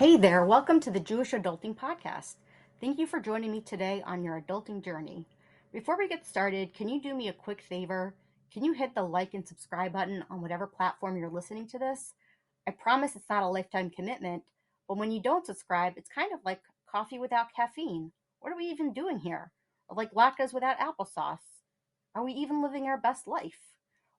Hey there, welcome to the Jewish Adulting Podcast. Thank you for joining me today on your adulting journey. Before we get started, can you do me a quick favor? Can you hit the like and subscribe button on whatever platform you're listening to this? I promise it's not a lifetime commitment, but when you don't subscribe, it's kind of like coffee without caffeine. What are we even doing here? Or like latkes without applesauce? Are we even living our best life?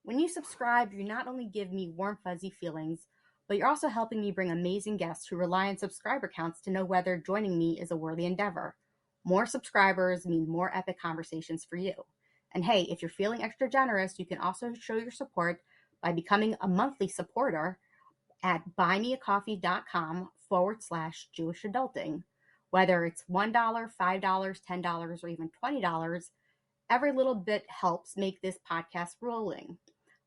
When you subscribe, you not only give me warm, fuzzy feelings, but you're also helping me bring amazing guests who rely on subscriber counts to know whether joining me is a worthy endeavor. More subscribers mean more epic conversations for you. And hey, if you're feeling extra generous, you can also show your support by becoming a monthly supporter at buymeacoffee.com/Jewish Adulting. Whether it's $1, $5, $10, or even $20, every little bit helps make this podcast rolling.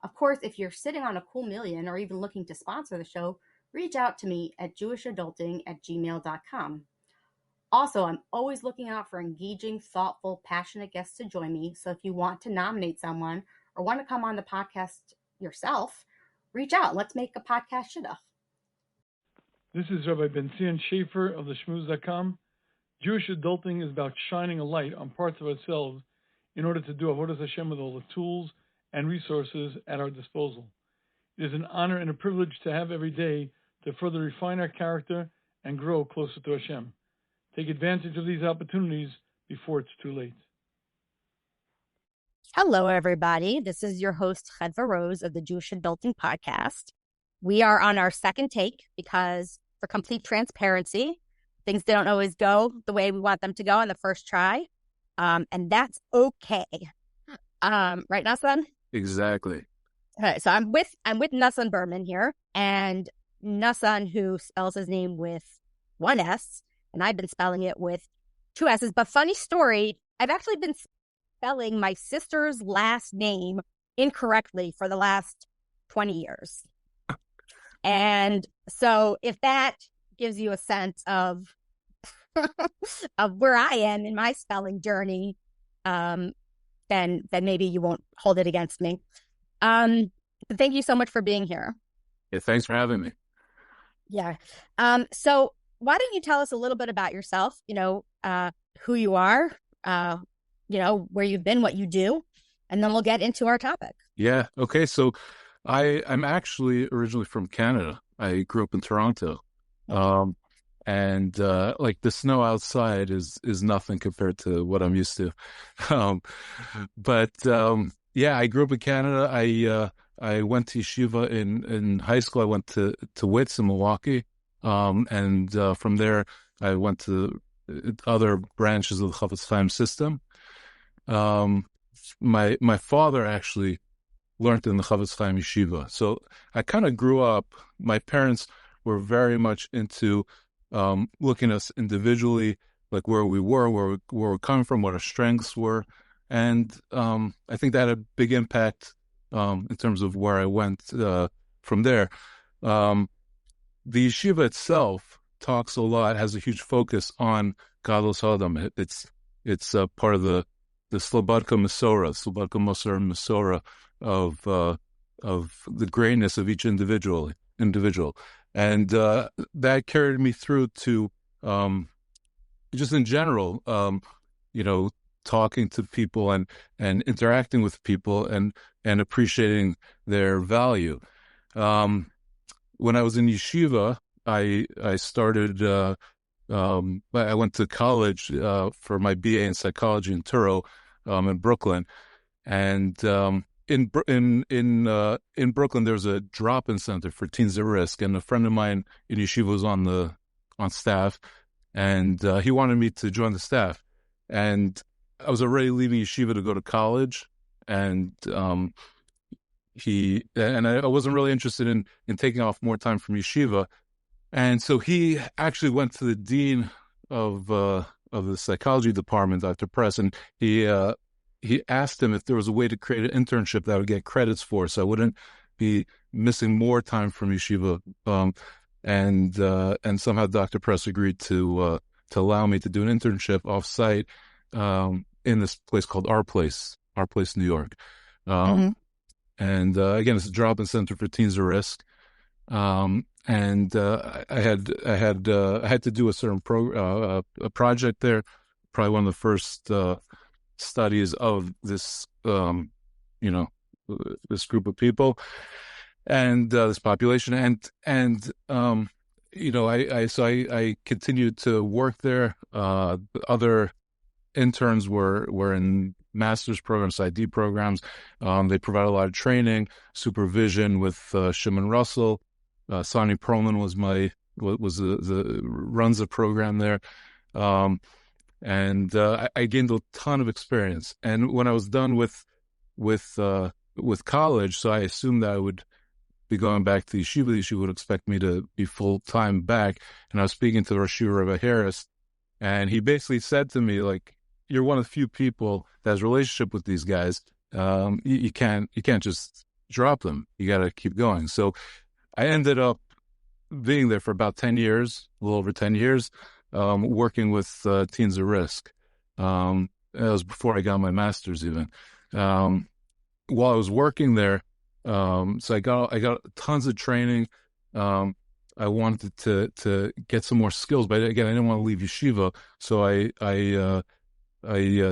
Of course, if you're sitting on a cool million or even looking to sponsor the show, reach out to me at jewishadulting@gmail.com. Also, I'm always looking out for engaging, thoughtful, passionate guests to join me. So if you want to nominate someone or want to come on the podcast yourself, reach out. Let's make a podcast shidduch. This is Rabbi Ben-Zion Schaefer of the Shmooze.com. Jewish adulting is about shining a light on parts of ourselves in order to do Avodas Hashem with all the tools and resources at our disposal. It is an honor and a privilege to have every day to further refine our character and grow closer to Hashem. Take advantage of these opportunities before it's too late. Hello, everybody. This is your host, Chedva Rose of the Jewish Adulting Podcast. We are on our second take because, for complete transparency, things don't always go the way we want them to go on the first try, and that's okay. Right, Noson? Exactly. Okay, so I'm with Noson Berman here, and Noson, who spells his name with one S, and I've been spelling it with two S's. But funny story, I've actually been spelling my sister's last name incorrectly for the last 20 years. And so if that gives you a sense of of where I am in my spelling journey, then maybe you won't hold it against me. But thank you so much for being here. Yeah, thanks for having me. Yeah. So why don't you tell us a little bit about yourself, who you are, where you've been, what you do, and then we'll get into our topic. Yeah. Okay. So I'm actually originally from Canada. I grew up in Toronto. And like the snow outside is nothing compared to what I'm used to. But I grew up in Canada. I went to yeshiva in high school. I went to WITS in Milwaukee. And from there, I went to other branches of the Chofetz Chaim system. My father actually learned in the Chofetz Chaim yeshiva. So I kind of grew up, my parents were very much into looking at us individually, like where we were, where we're coming from, what our strengths were. And I think that had a big impact in terms of where I went from there. The yeshiva itself talks a lot, has a huge focus on Gadlus HaAdam. It's part of the Slobodka Masorah of the greatness of each individual. And that carried me through to just in general, talking to people and interacting with people and appreciating their value. When I was in yeshiva, I started. I went to college for my BA in psychology in Touro, in Brooklyn, and in Brooklyn there's a drop-in center for teens at risk, and a friend of mine in yeshiva was on staff, and he wanted me to join the staff, and I was already leaving yeshiva to go to college, and I wasn't really interested in taking off more time from yeshiva. And so he actually went to the dean of the psychology department, Dr. Press, and he asked him if there was a way to create an internship that I would get credits for, so I wouldn't be missing more time from yeshiva. And somehow Dr. Press agreed to allow me to do an internship off-site in this place called Our Place, New York. And again, it's a drop-in center for teens at risk. And I had to do a certain a project there, probably one of the first studies of this this group of people and this population, I continued to work there. Other interns were in master's programs, ID programs. They provide a lot of training, supervision with Shimon Russell. Sonny Perlman was the runs the program there. I gained a ton of experience. And when I was done with college, so I assumed that I would be going back to Yeshiva. The Yeshiva would expect me to be full-time back. And I was speaking to Rosh Yeshiva Rebbe Harris, and he basically said to me, like, you're one of the few people that has a relationship with these guys. You can't just drop them. You got to keep going. So I ended up being there for about 10 years, a little over 10 years, working with teens at risk. That was before I got my master's even. While I was working there, so I got tons of training. I wanted to get some more skills, but again, I didn't want to leave yeshiva. So I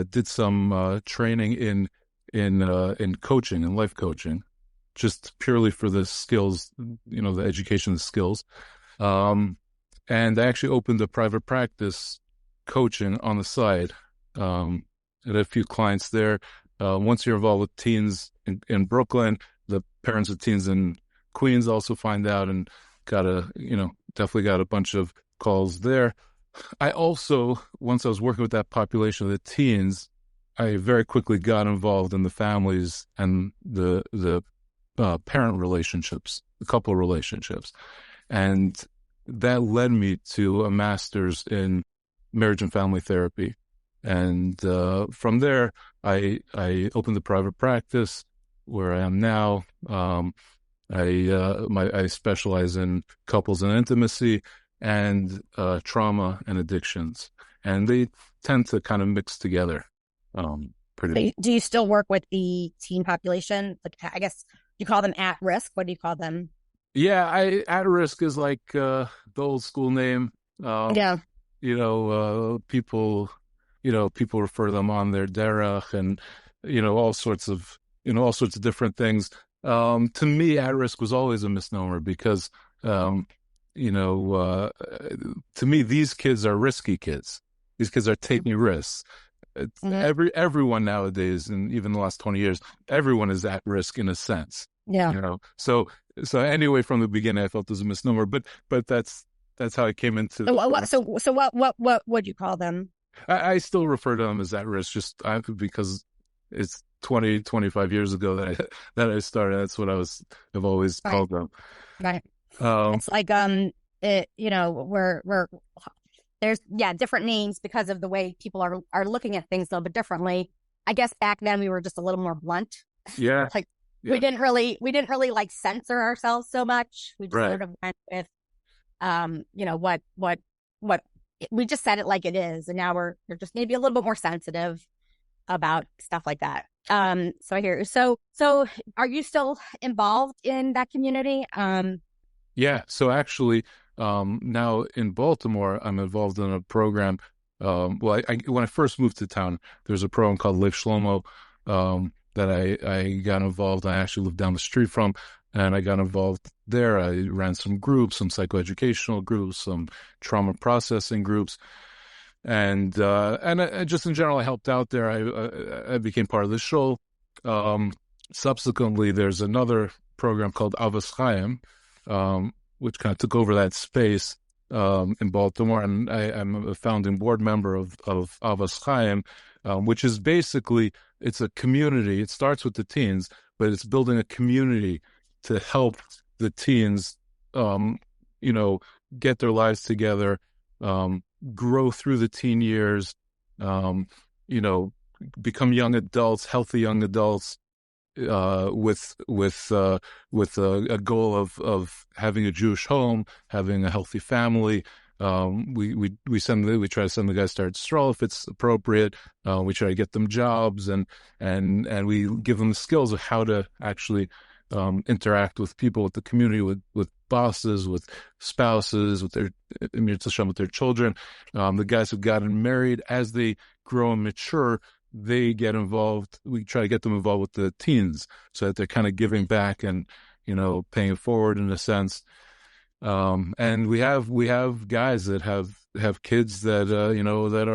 did some training in coaching and life coaching, just purely for the skills, the education, the skills. And I actually opened a private practice coaching on the side. I had a few clients there. Once you're involved with teens in Brooklyn, the parents of teens in Queens also find out, and definitely got a bunch of calls there. I also, once I was working with that population of the teens, I very quickly got involved in the families and the parent relationships, the couple relationships. And that led me to a master's in marriage and family therapy. And from there, I opened a private practice where I am now. I specialize in couples and intimacy and trauma and addictions, and they tend to kind of mix together. Do you still work with the teen population? Like, I guess you call them at risk. What do you call them? Yeah, at risk is like the old school name. Yeah. People refer them on their derech and all sorts of different things. To me, at risk was always a misnomer because to me, these kids are risky kids. These kids are taking risks. Everyone nowadays, and even the last 20 years, everyone is at risk in a sense. Yeah. So anyway, from the beginning, I felt it was a misnomer, but that's how I came into. So what would you call them? I still refer to them as at risk, because it's 20, 25 years ago that I started. That's what I've always called them. Right. It's like we're there's different names because of the way people are looking at things a little bit differently. I guess back then we were just a little more blunt. Yeah. We didn't really like censor ourselves so much. We just sort of went with what we just said it like it is, and now we're just maybe a little bit more sensitive about stuff like that. So I hear you. So are you still involved in that community? Yeah. So actually, now in Baltimore, I'm involved in a program. When I first moved to town, there's a program called Live Shlomo that I got involved. I actually lived down the street from, and I got involved there. I ran some groups, some psychoeducational groups, some trauma processing groups. And just in general, I helped out there. I became part of the show. Subsequently, there's another program called Yeshivas Chaim, which kind of took over that space in Baltimore, and I'm a founding board member of Yeshivas Chaim, which is basically, it's a community. It starts with the teens, but it's building a community to help the teens, get their lives together, grow through the teen years, become young adults, healthy young adults, with a goal of having a Jewish home, having a healthy family. We try to send the guys to Eretz Yisrael if it's appropriate. We try to get them jobs and we give them the skills of how to actually interact with people, with the community, with bosses, with spouses, with their with their children. The guys who've gotten married, as they grow and mature, they get involved. We try to get them involved with the teens so that they're kind of giving back and, paying it forward in a sense. And we have guys that have kids that, that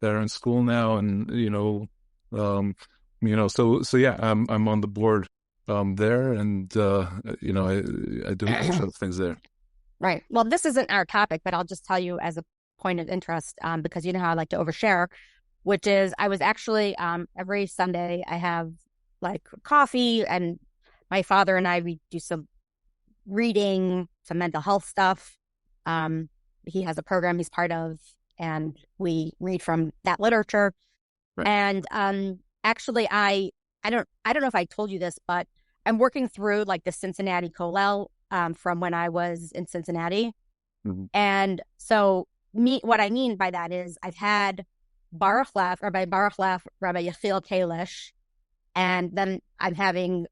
are in school now, and, so yeah, I'm on the board, there, and, I do other things there. Right. Well, this isn't our topic, but I'll just tell you as a point of interest, because you know how I like to overshare, which is I was actually, every Sunday I have like coffee, and my father and we do some reading, some mental health stuff. He has a program he's part of, and we read from that literature. Right. And actually, I don't know if I told you this, but I'm working through like the Cincinnati Kollel from when I was in Cincinnati. Mm-hmm. And so what I mean by that is I've had Rabbi Baruch Leff, Rabbi Yechiel Kalish, and then I'm having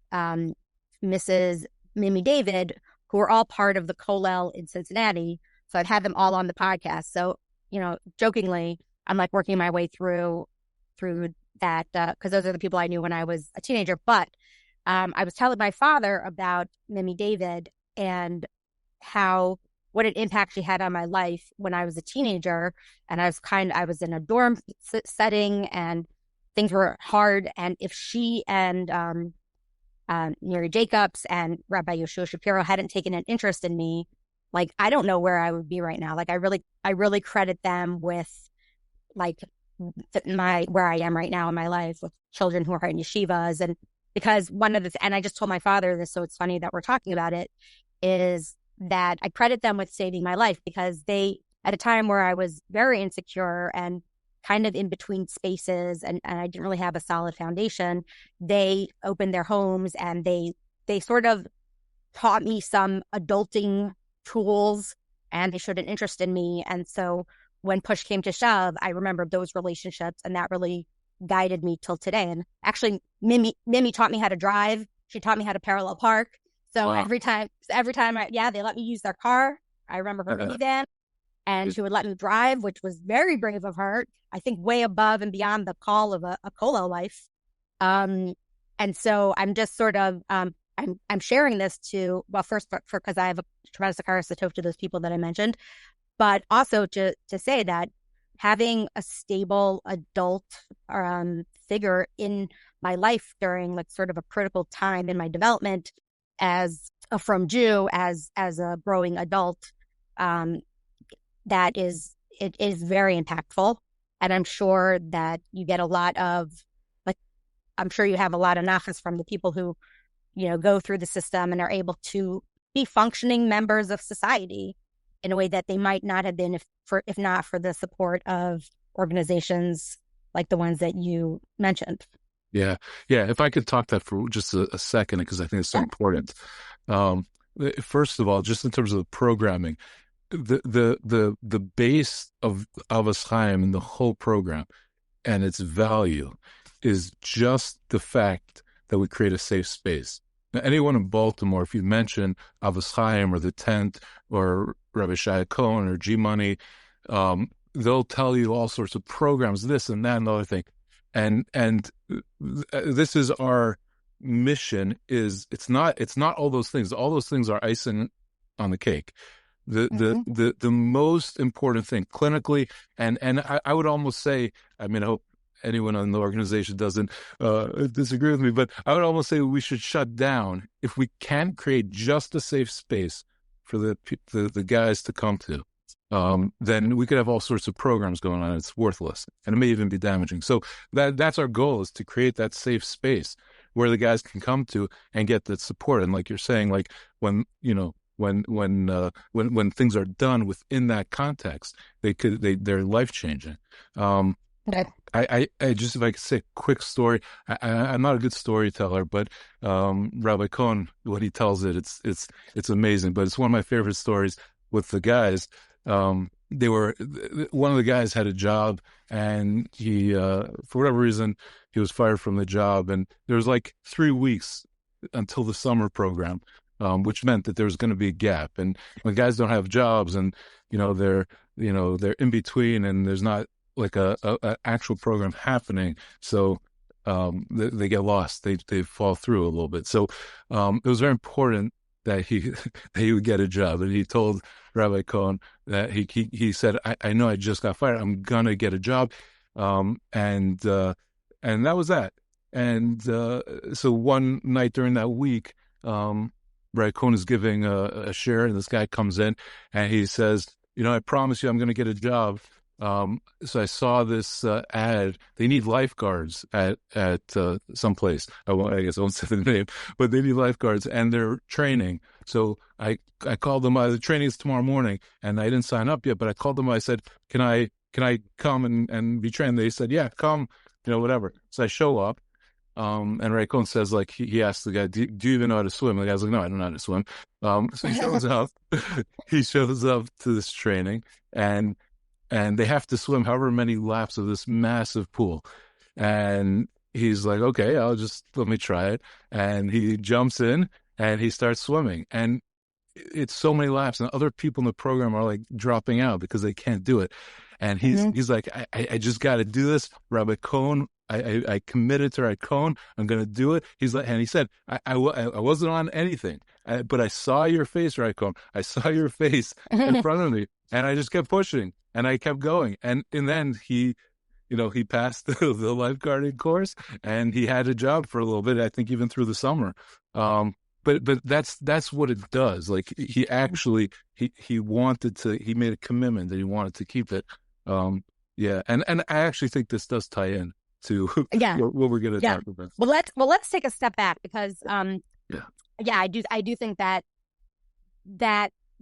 Mrs. Mimi David, who are all part of the Kollel in Cincinnati. So I've had them all on the podcast. So, jokingly, I'm like working my way through that, because those are the people I knew when I was a teenager. But I was telling my father about Mimi David and what an impact she had on my life when I was a teenager. And I was in a dorm setting, and things were hard. And if she and Mary Jacobs and Rabbi Yoshua Shapiro hadn't taken an interest in me, like, I don't know where I would be right now. Like, I really credit them with like where I am right now in my life, with children who are in yeshivas. And because and I just told my father this, so it's funny that we're talking about it, is that I credit them with saving my life, because they, at a time where I was very insecure and kind of in between spaces, and I didn't really have a solid foundation, they opened their homes, and they sort of taught me some adulting tools, and they showed an interest in me. And so when push came to shove, I remembered those relationships, and that really guided me till today. And actually, Mimi taught me how to drive. She taught me how to parallel park. So Wow. every time they let me use their car. I remember her minivan, and she would let me drive, which was very brave of her. I think way above and beyond the call of a Kollel life. And so I'm just sort of, I'm sharing this to, well, first because I have a tremendous akaras satov to those people that I mentioned, but also to say that having a stable adult figure in my life during like sort of a critical time in my development as a Frum Jew, as a growing adult, it is very impactful. And I'm sure that you get a lot of, like, I'm sure you have a lot of nachas from the people who, go through the system and are able to be functioning members of society in a way that they might not have been if not for the support of organizations like the ones that you mentioned. Yeah. If I could talk that for just a second, because I think it's so important. First of all, just in terms of the programming, the base of Yeshivas Chaim and the whole program and its value is just the fact that we create a safe space. Now, anyone in Baltimore, if you mention Yeshivas Chaim or the Tent or Rabbi Shaya Cohen or G Money, they'll tell you all sorts of programs, this and that and the other thing. And this is our mission. It's not all those things. All those things are icing on the cake. The most important thing clinically, and I would almost say, I mean, I hope anyone in the organization doesn't disagree with me, but I would almost say we should shut down if we can't create just a safe space for the guys to come to. Then we could have all sorts of programs going on. It's worthless, and it may even be damaging. So that's our goal, is to create that safe space where the guys can come to and get that support. And like you're saying, like when things are done within that context, they're life changing. Okay. I just, if I could say a quick story, I'm not a good storyteller, but Rabbi Cohen, what he tells it's amazing. But it's one of my favorite stories with the guys. One of the guys had a job, and he, for whatever reason, he was fired from the job, and there was like 3 weeks until the summer program, which meant that there was going to be a gap. And when guys don't have jobs and, they're in between and there's not like a actual program happening. So they get lost. They fall through a little bit. So it was very important that he would get a job. And he told Rabbi Cohen that he said, I know I just got fired. I'm gonna get a job. And that was that. And so one night during that week, Rabbi Cohen is giving a share, and this guy comes in and he says, I promise you I'm going to get a job. So I saw this ad. They need lifeguards at some place. I guess I won't say the name, but they need lifeguards and they're training. So I called them. The training is tomorrow morning, and I didn't sign up yet. But I called them. I said, "Can I come and be trained?" They said, "Yeah, come." Whatever. So I show up. And Raycon says, like, he asked the guy, do you even know how to swim? The guy's like, no, I don't know how to swim. So he shows up. He shows up to this training, and they have to swim however many laps of this massive pool. And he's like, okay, let me try it. And he jumps in and he starts swimming. And it's so many laps, and other people in the program are like dropping out because they can't do it. And he's like, I just got to do this. Rabbi Cohen, I committed to Rabbi Cohen. I'm going to do it. He's like, and he said, I wasn't on anything, but I saw your face, Rabbi Cohen. I saw your face in front of me, and I just kept pushing, and I kept going. And then he passed the lifeguarding course, and he had a job for a little bit, I think even through the summer. But that's what it does. Like he actually, he made a commitment that he wanted to keep it. Yeah. And I actually think this does tie in to what we're going to talk about. Well, let's take a step back because, I do think that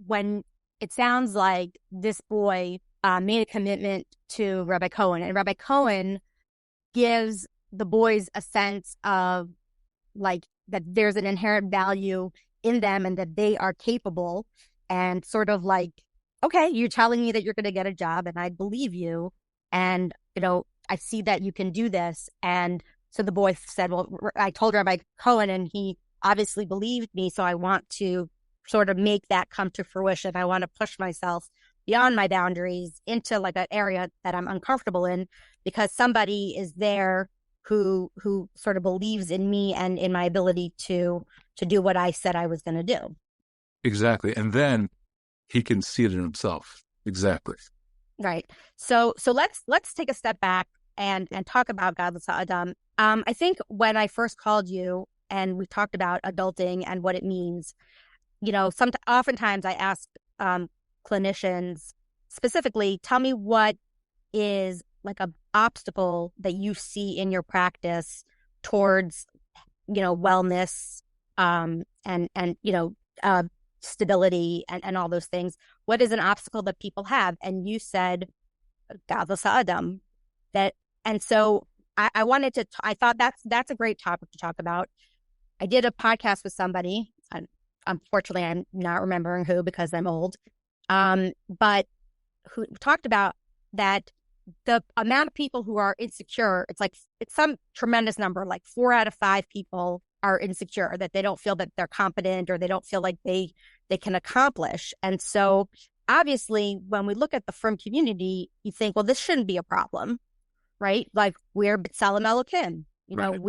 when it sounds like this boy made a commitment to Rabbi Cohen, and Rabbi Cohen gives the boys a sense of like that there's an inherent value in them and that they are capable, and sort of like, okay, you're telling me that you're going to get a job and I believe you, and I see that you can do this. And so the boy said, well, I told Rabbi Cohen and he obviously believed me, so I want to sort of make that come to fruition. I want to push myself beyond my boundaries into like an area that I'm uncomfortable in, because somebody is there who sort of believes in me and in my ability to do what I said I was going to do. Exactly. And then he can see it in himself. Exactly. Right. So let's take a step back and talk about Gadlus HaAdam. I think when I first called you and we talked about adulting and what it means, oftentimes I ask clinicians specifically, tell me what is like a obstacle that you see in your practice towards, wellness, and stability and all those things. What is an obstacle that people have? And you said Gadlus HaAdam. And so I wanted to, I thought that's a great topic to talk about. I did a podcast with somebody, and unfortunately I'm not remembering who because I'm old, but who talked about that the amount of people who are insecure, it's some tremendous number, like 4 out of 5 people are insecure, that they don't feel that they're competent or they don't feel like they can accomplish. And so obviously when we look at the frum community, you think, well, this shouldn't be a problem, right? Like we're B'Tselem Elokim, right.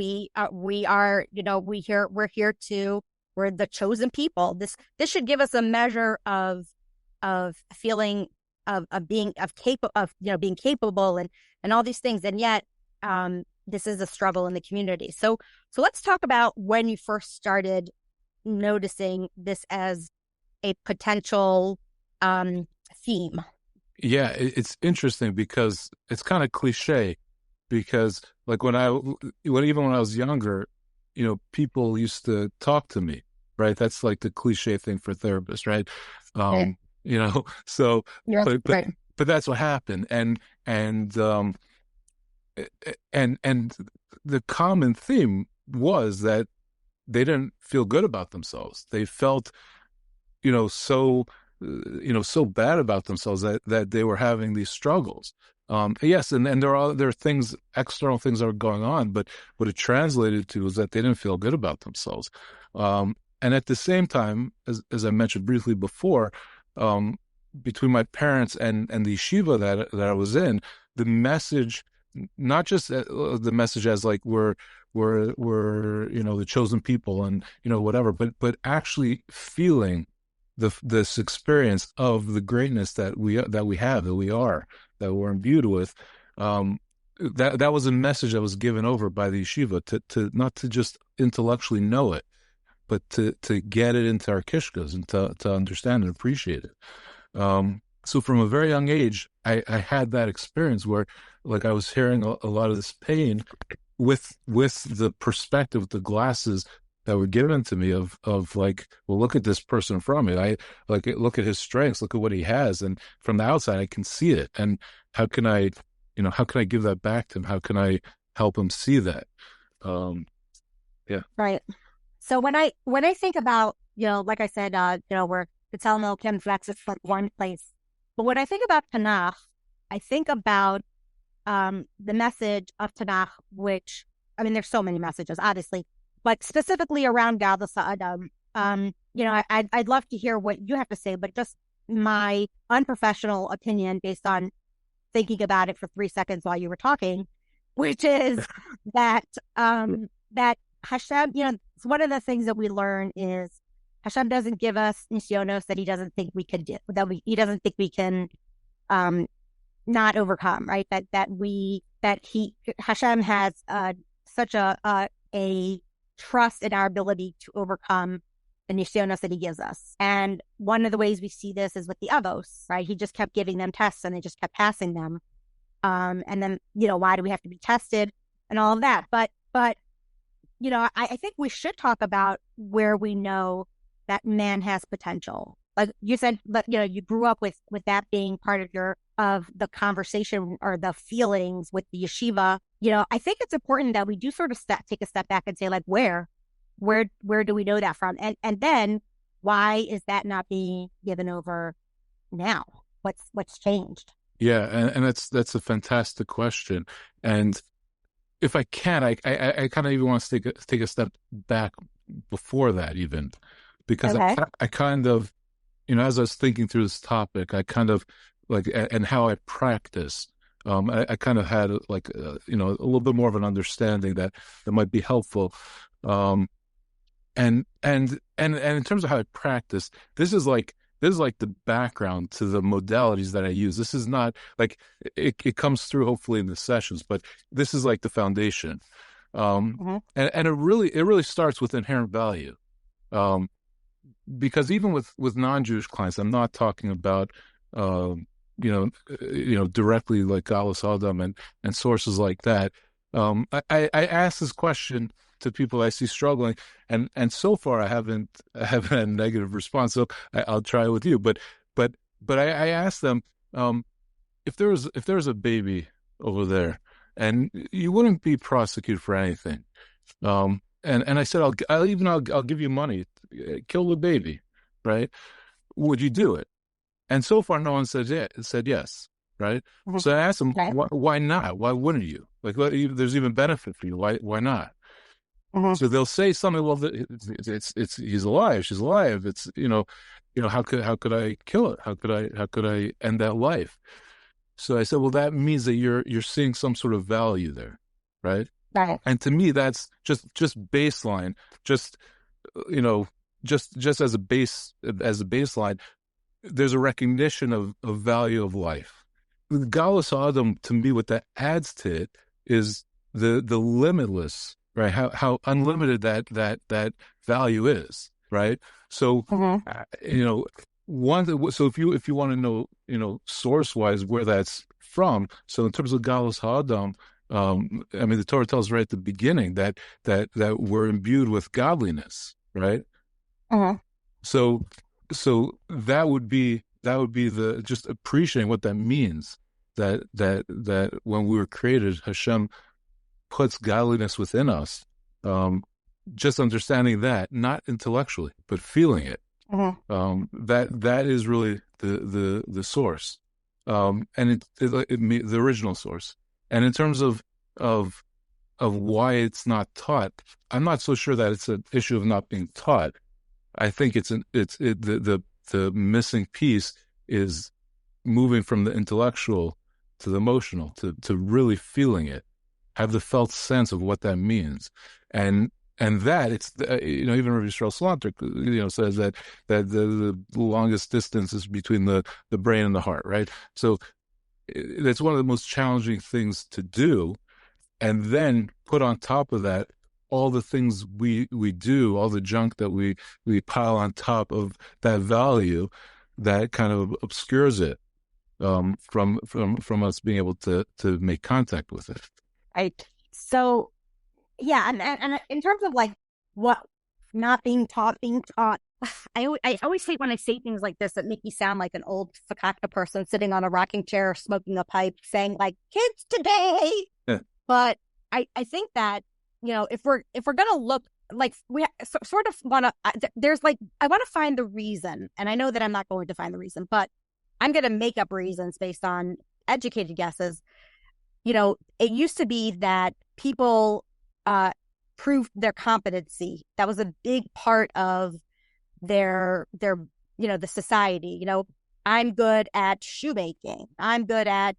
We're the chosen people. This should give us a measure of feeling being capable and all these things. And yet this is a struggle in the community. So let's talk about when you first started noticing this as a potential theme. Yeah, it's interesting because it's kind of cliche, because like even when I was younger, people used to talk to me, right? That's like the cliche thing for therapists, right? So but that's what happened. And the common theme was that they didn't feel good about themselves. They felt, so bad about themselves that they were having these struggles. Yes, and there are things, external things that are going on, but what it translated to is that they didn't feel good about themselves. And at the same time, as I mentioned briefly before, between my parents and the yeshiva that I was in, the message, not just the message as like we're the chosen people and whatever, but actually feeling this experience of the greatness that we have, that we're imbued with. That was a message that was given over by the yeshiva to not to just intellectually know it, but to get it into our kishkas and to understand and appreciate it. So from a very young age, I had that experience where, like, I was hearing a lot of this pain with the perspective, the glasses that were given to me of like, well, look at this person in front of me. I look at his strengths, look at what he has, and from the outside, I can see it. And how can I give that back to him? How can I help him see that? Yeah. Right. So when I think about, like I said, we're the Talmud can flex it from one place. But when I think about Tanakh, I think about the message of Tanakh, which, I mean, there's so many messages, obviously, but specifically around Gadlus HaAdam. I'd love to hear what you have to say, but just my unprofessional opinion based on thinking about it for 3 seconds while you were talking, which is that Hashem, one of the things that we learn is Hashem doesn't give us nisyonos that he doesn't think we could do, he doesn't think we can not overcome, right? Hashem has such a trust in our ability to overcome the nisyonos that he gives us. And one of the ways we see this is with the avos, right? He just kept giving them tests and they just kept passing them. And then, why do we have to be tested and all of that? But I think we should talk about where we know that man has potential. Like you said, you grew up with that being part of the conversation or the feelings with the yeshiva. I think it's important that we do sort of take a step back and say, like, where do we know that from? And then why is that not being given over now? What's changed? Yeah, and that's a fantastic question. And if I can, I kind of even want to take a step back before that, even because Okay. I kind of, as I was thinking through this topic, I kind of like, and how I practice, I kind of had like, a little bit more of an understanding that might be helpful. And in terms of how I practice, this is like the background to the modalities that I use. This is not like it comes through hopefully in the sessions, but this is like the foundation. And it really starts with inherent value. Because even with non-Jewish clients, I'm not talking about directly like Gadlus HaAdam and sources like that. I ask this question to people I see struggling, and so far I haven't had a negative response. So I'll try it with you. But I asked them, if there was a baby over there, and you wouldn't be prosecuted for anything, and I said I'll give you money, kill the baby, right? Would you do it? And so far no one said yes, right? Mm-hmm. So I asked them, why not? Why wouldn't you? Like, there's even benefit for you. Why not? Mm-hmm. So they'll say something. Well, it's he's alive. She's alive. It's how could I kill it? How could I end that life? So I said, well, that means that you're seeing some sort of value there, right? Right. And to me, that's just baseline. Just as a baseline, there's a recognition of value of life. With Gadlus HaAdam, to me, what that adds to it is the limitless. Right, how unlimited that value is, right? So, so if you want to know, source wise where that's from. So in terms of Gadlus HaAdam, I mean, the Torah tells right at the beginning that we're imbued with godliness, right? So that would be the just appreciating what that means. That when we were created, Hashem puts godliness within us. Just understanding that, not intellectually, but feeling it. That is really the source. and the original source. And in terms of why it's not taught, I'm not so sure that it's an issue of not being taught. I think the missing piece is moving from the intellectual to the emotional, to really feeling it, have the felt sense of what that means, and that it's even Rabbi Yisrael Salanter says that the longest distance is between the brain and the heart, right? So that's one of the most challenging things to do, and then put on top of that all the things we do, all the junk that we pile on top of that value, that kind of obscures it from us being able to make contact with it. Right. So, yeah, and in terms of like what not being taught, I always hate when I say things like this that make me sound like an old fakakta person sitting on a rocking chair, smoking a pipe, saying like "kids today." Yeah. But I think that if we're gonna look like we sort of want to, there's like I want to find the reason, and I know that I'm not going to find the reason, but I'm going to make up reasons based on educated guesses. It used to be that people proved their competency. That was a big part of their the society. I'm good at shoemaking. I'm good at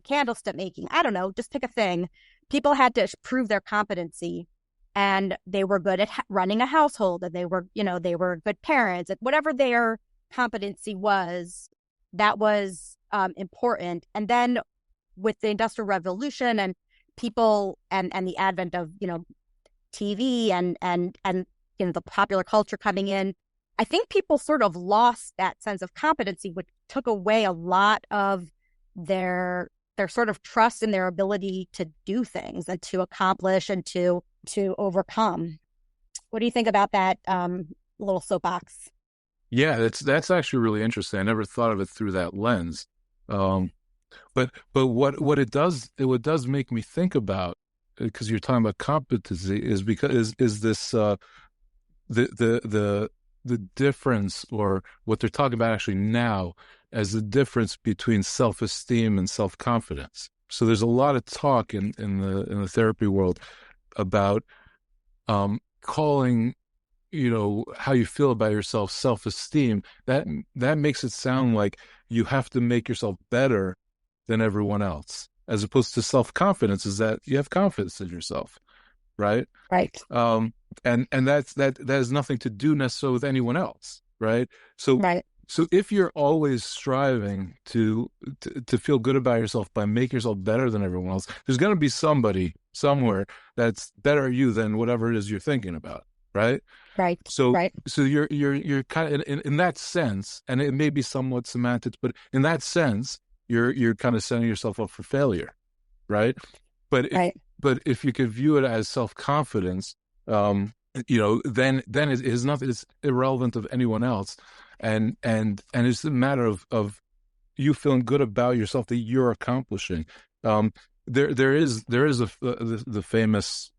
candlestick making. I don't know, just pick a thing. People had to prove their competency, and they were good at running a household, and they were good parents, and whatever their competency was, that was important. And then with the Industrial Revolution and people and the advent of TV and the popular culture coming in, I think people sort of lost that sense of competency, which took away a lot of their sort of trust in their ability to do things and to accomplish and to overcome. What do you think about that little soapbox? Yeah, that's actually really interesting. I never thought of it through that lens. But what it does make me think about, because you're talking about competency, is because is this the difference, or what they're talking about actually now as the difference between self-esteem and self-confidence. So there's a lot of talk in the therapy world about calling how you feel about yourself self-esteem. That makes it sound like you have to make yourself better than everyone else, as opposed to self-confidence is that you have confidence in yourself, right? Right. And that has nothing to do necessarily with anyone else, right? So right. So if you're always striving to feel good about yourself by making yourself better than everyone else, there's going to be somebody somewhere that's better at you than whatever it is you're thinking about, right? Right. So right. So you're kind of in that sense, and it may be somewhat semantics, but in that sense, you're kind of setting yourself up for failure, right? But if you could view it as self-confidence, then it is nothing. It's irrelevant of anyone else, and it's a matter of you feeling good about yourself that you're accomplishing. There is the famous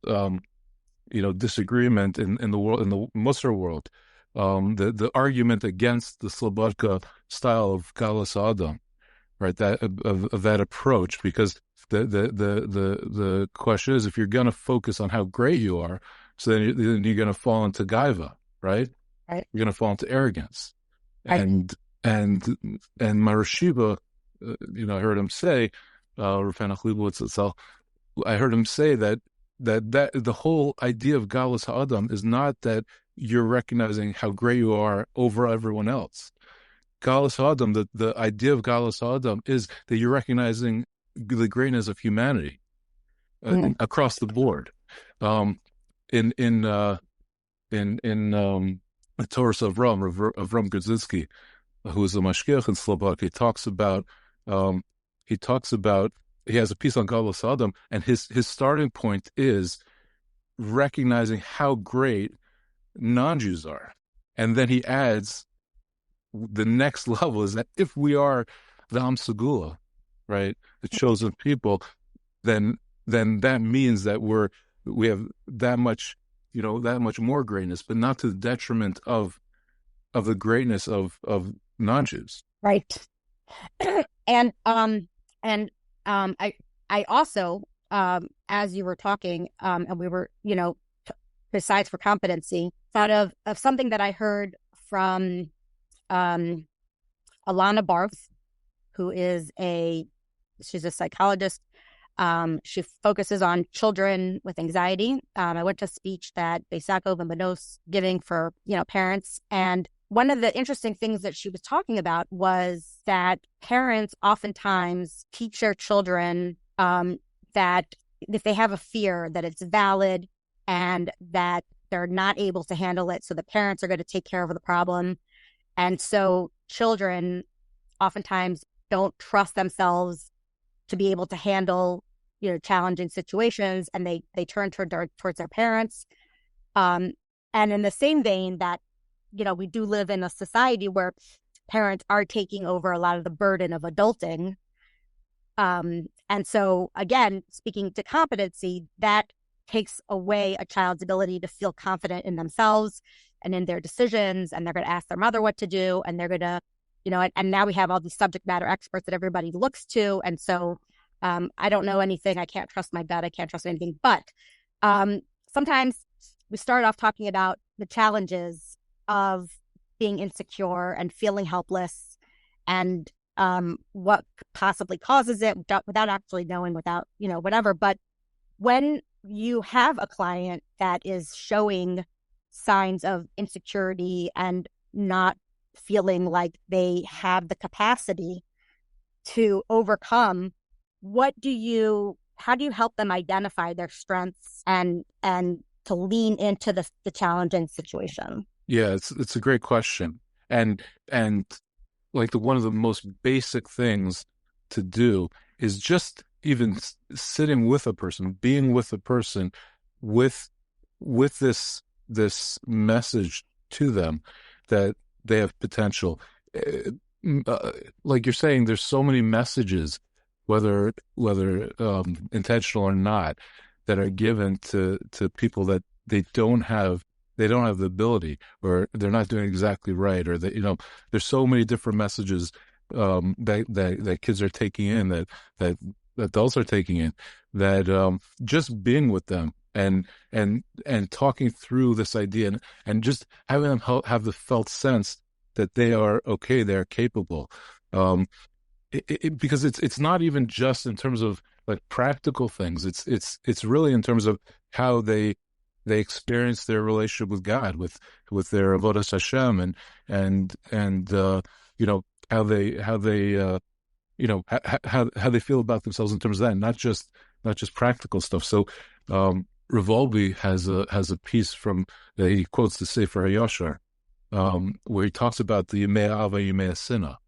disagreement in the world, in the Musar world, the argument against the Slobodka style of Gadlus HaAdam, right? That of that approach, because the question is, if you're going to focus on how great you are, so then you're going to fall into gaiva, right? Right. You're going to fall into arrogance, right. and my Rashiva, I heard him say, I heard him say that the whole idea of Gadlus HaAdam is not that you're recognizing how great you are over everyone else. Gadlus HaAdam, the idea of Gadlus HaAdam is that you're recognizing the greatness of humanity across the board. In the Torah of Avram Grudzinski, who is a mashgiach in Slovak, he talks about he has a piece on Gadlus HaAdam, and his starting point is recognizing how great non-Jews are, and then he adds the next level is that if we are the Am Segula, right, the chosen people, then that means that we have that much more greatness, but not to the detriment of the greatness of non-Jews. Right. and I also, as you were talking, and we were, besides for competency, thought of something that I heard from Alana Barth, who is she's a psychologist. She focuses on children with anxiety. I went to a speech that Beis Yaakov and Manos giving for, parents. And one of the interesting things that she was talking about was that parents oftentimes teach their children that if they have a fear, that it's valid and that they're not able to handle it. So the parents are going to take care of the problem. And so children oftentimes don't trust themselves to be able to handle, challenging situations, and they turn towards their parents. And in the same vein that, we do live in a society where parents are taking over a lot of the burden of adulting. And so, again, speaking to competency, that takes away a child's ability to feel confident in themselves and in their decisions. And they're going to ask their mother what to do. And they're going to, and now we have all these subject matter experts that everybody looks to. And so I don't know anything. I can't trust my gut. I can't trust anything. But sometimes we start off talking about the challenges of being insecure and feeling helpless and what possibly causes it without actually knowing, without, whatever. But when you have a client that is showing signs of insecurity and not feeling like they have the capacity to overcome, how do you help them identify their strengths and to lean into the challenging situation? Yeah, it's a great question. And like one of the most basic things to do is just even sitting with a person, being with a person with this message to them that they have potential. Like you're saying, there's so many messages, whether intentional or not, that are given to people that they don't have the ability, or they're not doing exactly right, or that there's so many different messages that kids are taking in, that adults are taking in, that just being with them and talking through this idea and just having them have the felt sense that they are okay, they're capable. Because it's not even just in terms of like practical things. It's really in terms of how they experience their relationship with God, with their avodas Hashem, and how they feel about themselves in terms of that, not just practical stuff. So Revolbi has a piece from he quotes the Sefer HaYashar, where he talks about the Yimei Ava Yimei Sina,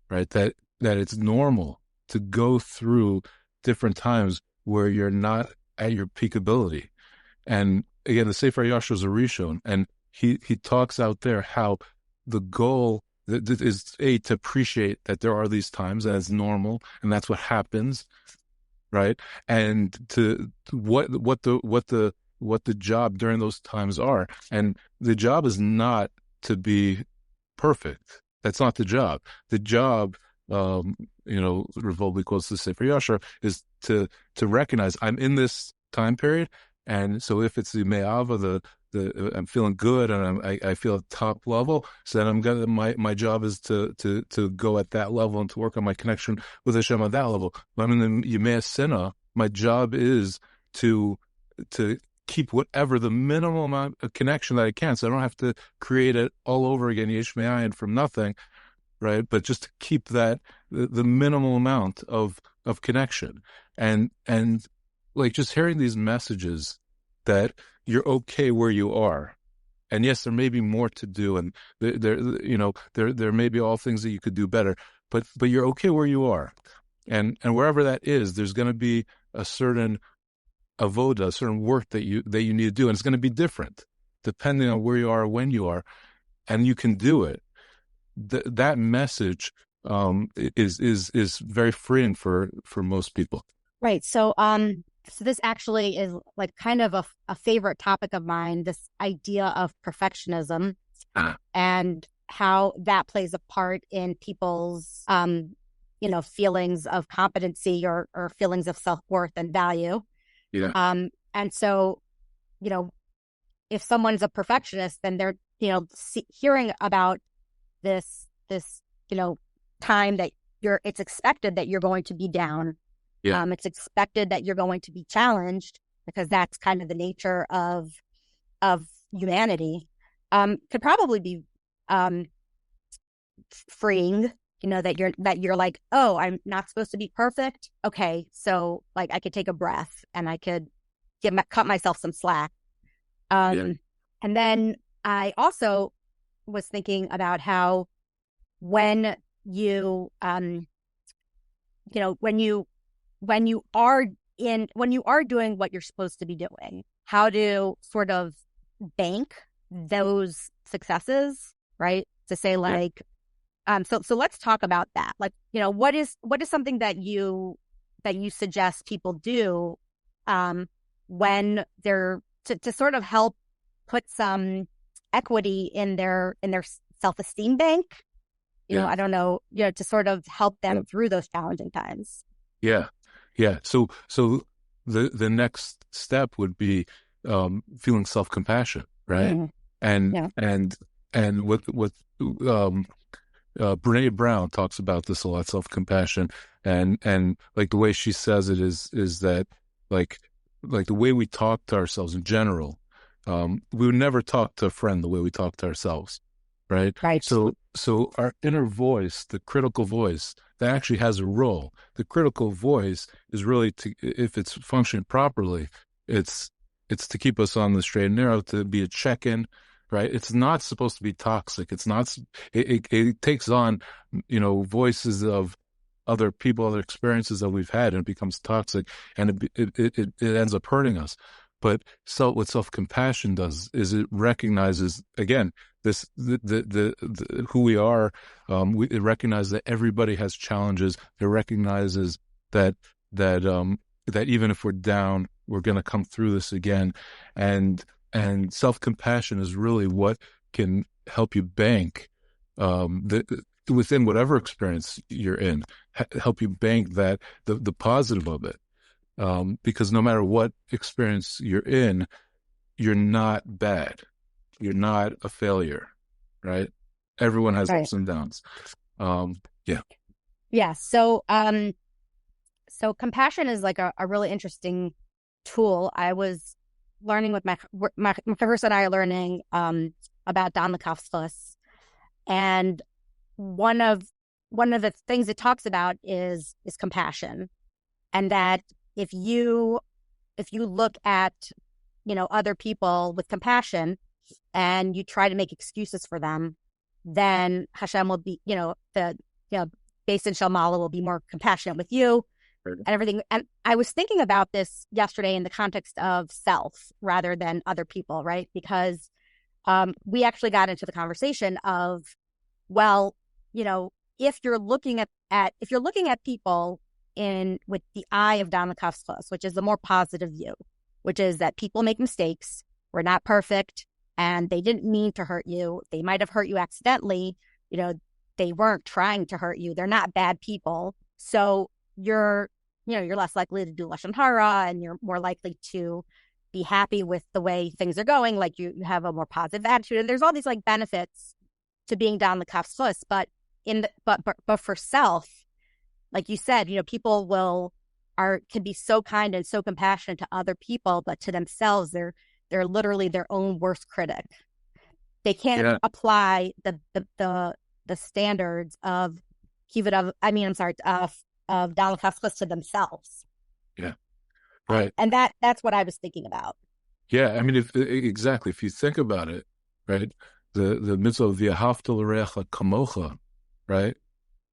right? That it's normal to go through different times where you're not at your peak ability. And again, the Sefer HaYashar is a Rishon, and he talks out there how the goal is to appreciate that there are these times, and it's normal, and that's what happens, right? And to what the job during those times are, and the job is not to be perfect. That's not the job. The job, Revolbi quotes the Sefer HaYashar, is to recognize I'm in this time period. And so if it's the me'ava, I'm feeling good and I feel at top level, so then my job is to go at that level and to work on my connection with Hashem at that level. But I'm in the Yimei Sina, my job is to keep whatever the minimal amount of connection that I can, so I don't have to create it all over again, Yesh Me'ayin, from nothing, right? But just to keep that the minimal amount of connection, and like just hearing these messages that you're okay where you are, and yes, there may be more to do, and there may be all things that you could do better, but you're okay where you are, and wherever that is, there's going to be a certain avoda, a certain work that you need to do, and it's going to be different depending on where you are, when you are, and you can do it. That message is very freeing for most people. Right. So so this actually is like kind of a favorite topic of mine, this idea of perfectionism. And how that plays a part in people's, feelings of competency or feelings of self-worth and value. Yeah. And so, if someone's a perfectionist, then they're, hearing about this, time that it's expected that you're going to be down. Yeah. It's expected that you're going to be challenged because that's kind of the nature of humanity. Could probably be freeing, that you're like, oh, I'm not supposed to be perfect. Okay, so like I could take a breath and I could cut myself some slack. And then I also was thinking about how when you when you are doing what you're supposed to be doing, how to sort of bank those successes, right? To say like, so let's talk about that. Like, what is something that you suggest people do when they're to sort of help put some equity in their self-esteem bank, I don't know, to sort of help them through those challenging times. Yeah. So the next step would be feeling self-compassion, right? Mm-hmm. And what Brene Brown talks about this a lot, self-compassion, and like the way she says it is that like the way we talk to ourselves in general, we would never talk to a friend the way we talk to ourselves, right? Right. So our inner voice, the critical voice, that actually has a role. The critical voice is really if it's functioning properly, it's to keep us on the straight and narrow, to be a check-in, right? It's not supposed to be toxic. It's not. It takes on, voices of other people, other experiences that we've had, and it becomes toxic, and it ends up hurting us. But what self-compassion does is it recognizes, again, this the who we are. It recognizes that everybody has challenges. It recognizes that even if we're down, we're going to come through this again. And self-compassion is really what can help you bank within whatever experience you're in, help you bank that the positive of it. Because no matter what experience you're in, you're not bad. You're not a failure, right? Everyone has ups and downs. Yeah. So compassion is like a really interesting tool. I was learning with my professor and I are learning about Dan Lekafskus, and one of the things it talks about is compassion, and that if you look at other people with compassion and you try to make excuses for them, then Hashem will be Beis Din Shel Ma'ala will be more compassionate with you and everything. And I was thinking about this yesterday in the context of self rather than other people, right? Because we actually got into the conversation of, well, if you're looking at people with the eye of Dan Lekafskus, which is the more positive view, which is that people make mistakes, we're not perfect, and they didn't mean to hurt you. They might have hurt you accidentally. They weren't trying to hurt you. They're not bad people. So you're less likely to do Lashon Hara, and you're more likely to be happy with the way things are going. Like you have a more positive attitude, and there's all these like benefits to being Dan Lekafskus. But for self, like you said, people can be so kind and so compassionate to other people, but to themselves, they're literally their own worst critic. They can't apply the standards of Dan Lekafskus to themselves. Yeah, right. And that's what I was thinking about. Yeah, I mean, if you think about it, right, the mitzvah of V'ahavta l'reacha kamocha, right,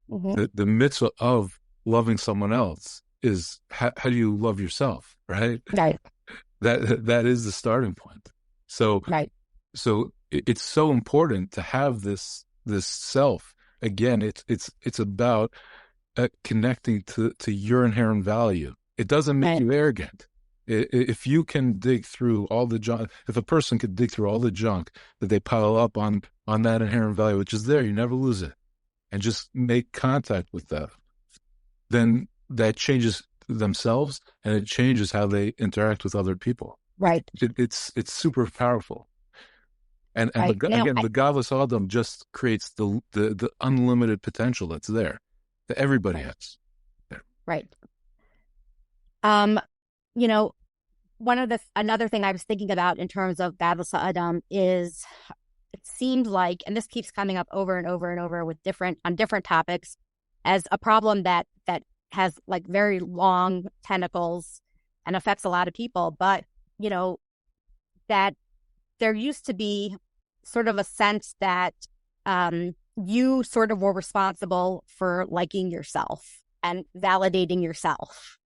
the mitzvah of loving someone else is how do you love yourself, right? Right. That is the starting point. So right. So it's so important to have this self. Again, it's about connecting to your inherent value. It doesn't make you arrogant. If you can dig through all the junk, if a person could dig through all the junk that they pile up on that inherent value, which is there, you never lose it, and just make contact with that, then that changes themselves and it changes how they interact with other people. Right. It's super powerful. And Right. the Gadlus HaAdam just creates the unlimited potential that's there that everybody has. Right. Another thing I was thinking about in terms of Gadlus HaAdam is, it seemed like, and this keeps coming up over and over and over with different topics, as a problem that has like very long tentacles and affects a lot of people. But, that there used to be sort of a sense that you sort of were responsible for liking yourself and validating yourself.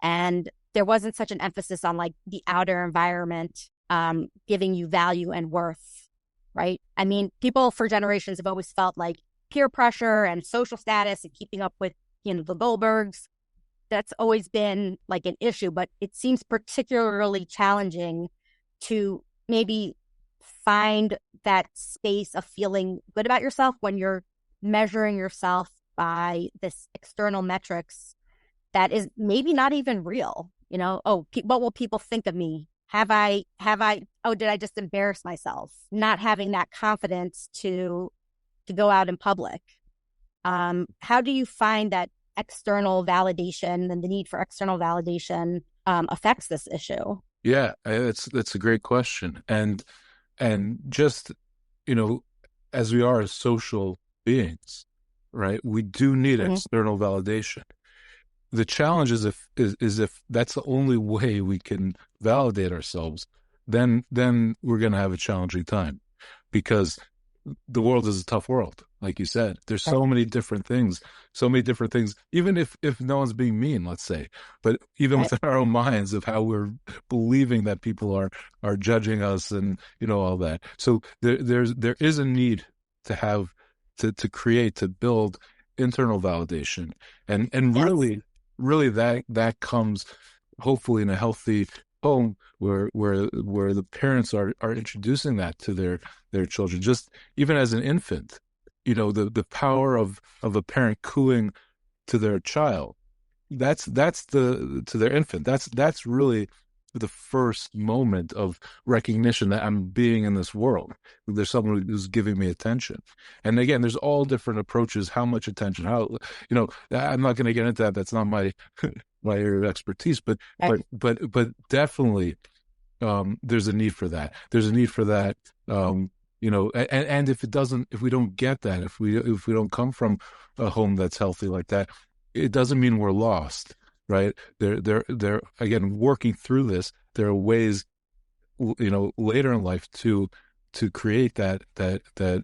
And there wasn't such an emphasis on like the outer environment giving you value and worth, right? I mean, people for generations have always felt like peer pressure and social status and keeping up with, the Goldbergs, that's always been like an issue, but it seems particularly challenging to maybe find that space of feeling good about yourself when you're measuring yourself by this external metrics that is maybe not even real. What will people think of me? Did I just embarrass myself? Not having that confidence to go out in public. How do you find that external validation and the need for external validation affects this issue? Yeah, that's a great question. And just, as we are as social beings, right, we do need external validation. The challenge is if that's the only way we can validate ourselves, then we're going to have a challenging time, because the world is a tough world, like you said. There's so many different things, even if no one's being mean, let's say, but even within our own minds of how we're believing that people are judging us and, all that. So there is a need to have, to create, to build internal validation. And really that comes hopefully in a healthy home where the parents are introducing that to their children. Just even as an infant, the power of a parent cooing to their child, that's to their infant. That's really the first moment of recognition that I'm being in this world. There's someone who's giving me attention. And again, there's all different approaches, how much attention, how, I'm not going to get into that. That's not my my area of expertise, but definitely there's a need for that. There's a need for that. And if we don't get that, if we don't come from a home that's healthy like that, it doesn't mean we're lost. Right. They're again working through this. There are ways, later in life to create that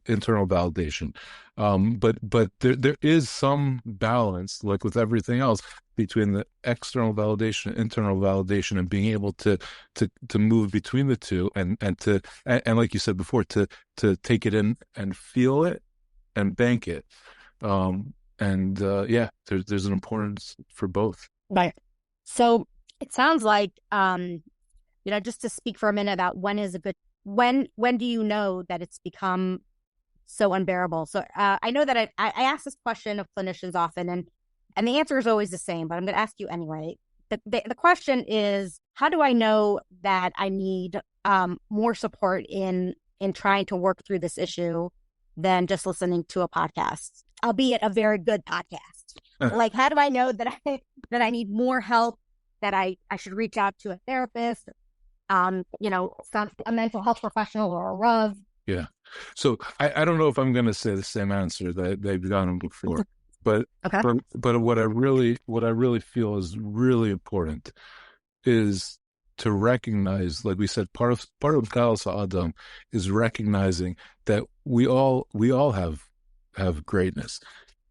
internal validation. But there is some balance, like with everything else, between the external validation, internal validation, and being able to move between the two, and like you said before, to take it in and feel it and bank it. There's an importance for both. Right. So it sounds like, just to speak for a minute about when do you know that it's become so unbearable? So I know that I ask this question of clinicians often, and the answer is always the same, but I'm going to ask you anyway. The question is, how do I know that I need more support in trying to work through this issue than just listening to a podcast, albeit a very good podcast? Like, how do I know that I need more help, that I should reach out to a therapist, a mental health professional or a Rav? Yeah. So I don't know if I'm going to say the same answer that they've gotten before, but what I really feel is really important is to recognize, like we said, part of Gadlus HaAdam is recognizing that we all have greatness.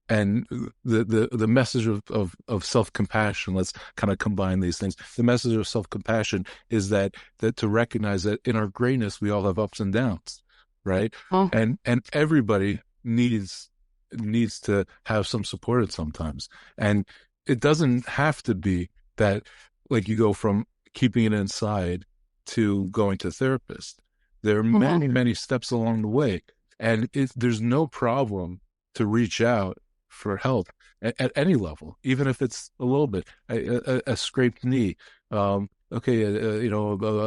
And the message of self-compassion, let's kind of combine these things. The message of self-compassion is that to recognize that in our greatness, we all have ups and downs, right? Oh. And everybody needs to have some support at sometimes. And it doesn't have to be that, like, you go from keeping it inside to going to a therapist. There are many, many steps along the way, and there's no problem to reach out for help at any level, even if it's a little bit, a scraped knee, a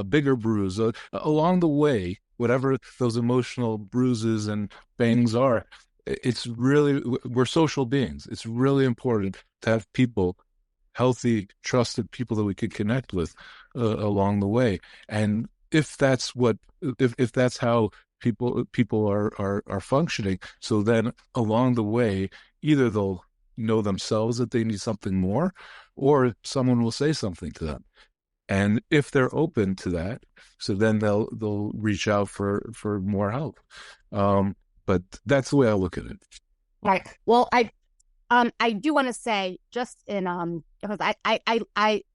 bigger bruise along the way, whatever those emotional bruises and bangs are. It's really, we're social beings. It's really important to have people, healthy, trusted people that we could connect with along the way. And if that's how people are functioning, so then along the way, either they'll know themselves that they need something more, or someone will say something to them. And if they're open to that, so then they'll reach out for more help. But that's the way I look at it. Right. Well, I do want to say, just in because I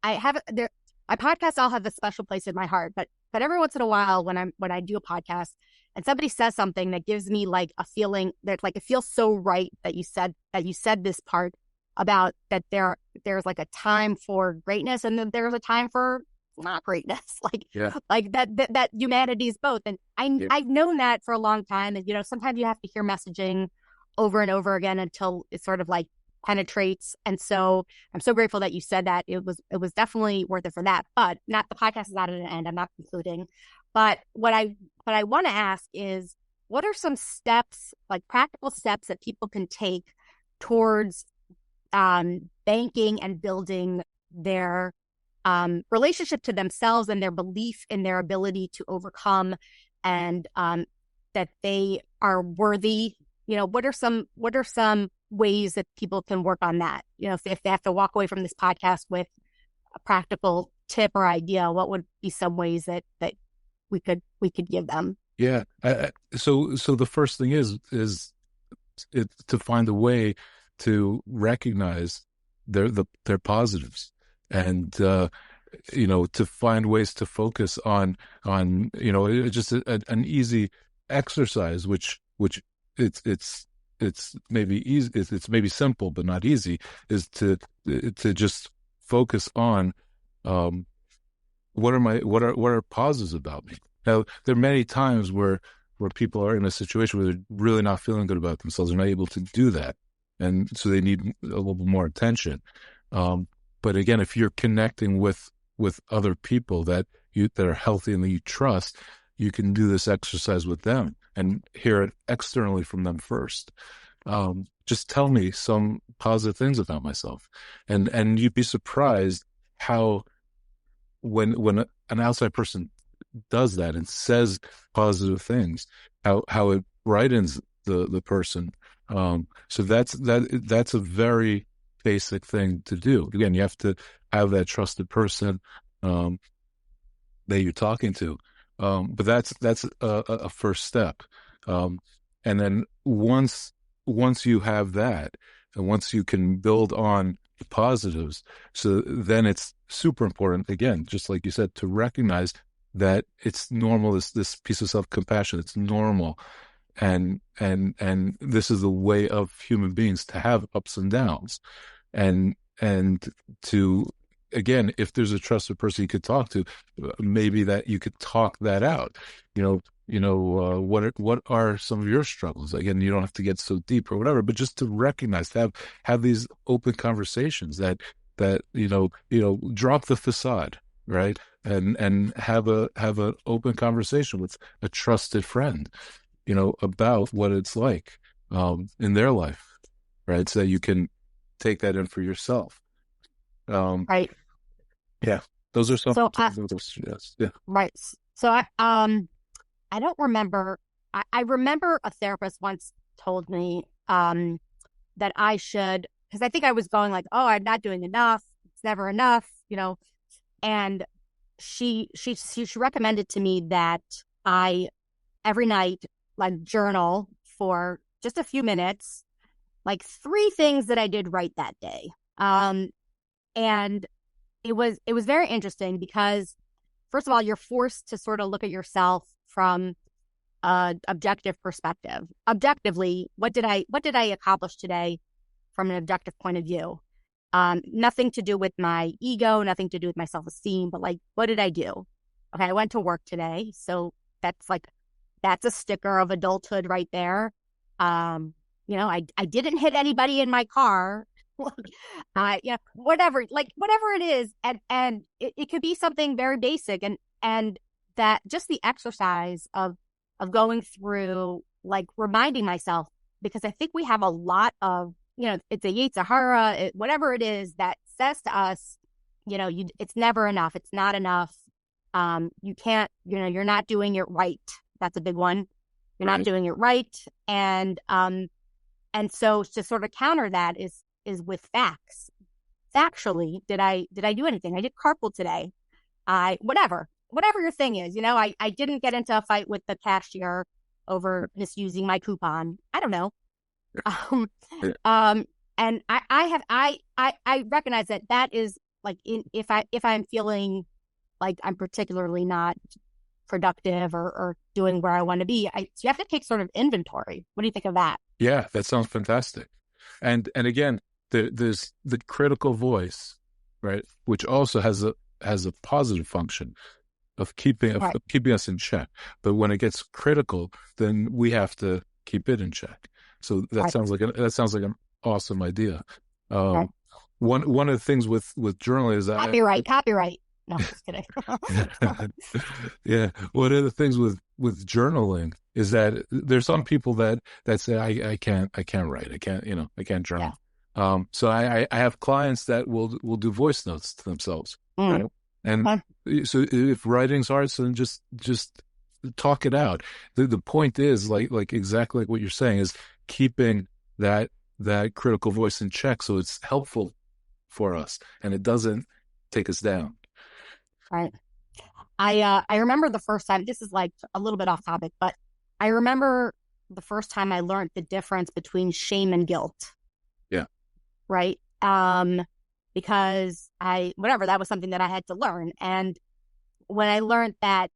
have there, my podcasts all have a special place in my heart, but every once in a while when I do a podcast and somebody says something that gives me like a feeling that like it feels so right that you said this part about that there's like a time for greatness and then there's a time for not greatness, like that humanity is both. And I've known that for a long time. And sometimes you have to hear messaging over and over again until it sort of like penetrates. And so I'm so grateful that you said that. It was definitely worth it for that. But not, the podcast is not at an end. I'm not concluding. But what I want to ask is, what are some steps, like practical steps that people can take towards banking and building their relationship to themselves and their belief in their ability to overcome, and that they are worthy? What are some ways that people can work on that? If they have to walk away from this podcast with a practical tip or idea, what would be some ways that we could give them? Yeah. So the first thing is to find a way to recognize their positives, and to find ways to focus on just an easy exercise, which it's maybe easy, it's maybe simple but not easy, is to just focus on what are positives about me. Now, there are many times where people are in a situation where they're really not feeling good about themselves. They're not able to do that, and so they need a little bit more attention. But again, if you're connecting with other people that are healthy and that you trust, you can do this exercise with them and hear it externally from them first. Just tell me some positive things about myself, and you'd be surprised how when an outside person does that and says positive things, how it brightens the person. So that's a very basic thing to do. Again, you have to have that trusted person that you're talking to. But that's a first step. And then once you have that, and once you can build on the positives, so then it's super important, again, just like you said, to recognize that it's normal, this piece of self-compassion, it's normal. And this is the way of human beings to have ups and downs, and to, again, if there's a trusted person you could talk to, maybe that you could talk that out. What are some of your struggles? Again, you don't have to get so deep or whatever, but just to recognize, to have these open conversations that drop the facade, right? And have an open conversation with a trusted friend, about what it's like in their life, right? So that you can take that in for yourself. Right. Yeah. Those are some. So, Yes. Yeah. right. So I don't remember. I remember a therapist once told me that I should, because I think I was going like, oh, I'm not doing enough. It's never enough, and she recommended to me that I every night like journal for just a few minutes, like 3 things that I did right that day. And it was very interesting because, first of all, you're forced to sort of look at yourself from an objective perspective. Objectively, what did I accomplish today from an objective point of view? Nothing to do with my ego, nothing to do with my self-esteem, but like, what did I do? Okay, I went to work today. So that's a sticker of adulthood right there. I didn't hit anybody in my car. Whatever it is. And it could be something very basic, and that just the exercise of going through, like, reminding myself, because I think we have a lot of, it's a Yetzer Hara, whatever it is that says to us, it's never enough. It's not enough. You can't, you're not doing it right. That's a big one. You're not doing it right. And so to sort of counter that is with facts. Factually, did I do anything? I did carpool today. Whatever your thing is, I didn't get into a fight with the cashier over misusing my coupon. I don't know. And I recognize that is like, if I'm feeling like I'm particularly not productive or doing where I want to be, so you have to take sort of inventory. What do you think of that? Yeah, that sounds fantastic. And again, there's the critical voice, right, which also has a positive function of keeping us in check. But when it gets critical, then we have to keep it in check. So that sounds like an awesome idea. One of the things with journaling is that copyright. No, just kidding. Yeah, one of the things with journaling is that there's some people that say I can't write, I can't journal. Yeah. So I have clients that will do voice notes to themselves, right? And so if writing's hard, so then just talk it out. The point is like exactly like what you're saying, is keeping that critical voice in check, so it's helpful for us and it doesn't take us down. Right. I remember the first time, this is like a little bit off topic, but I remember the first time I learned the difference between shame and guilt. Yeah. Right. Because that was something that I had to learn. And when I learned that,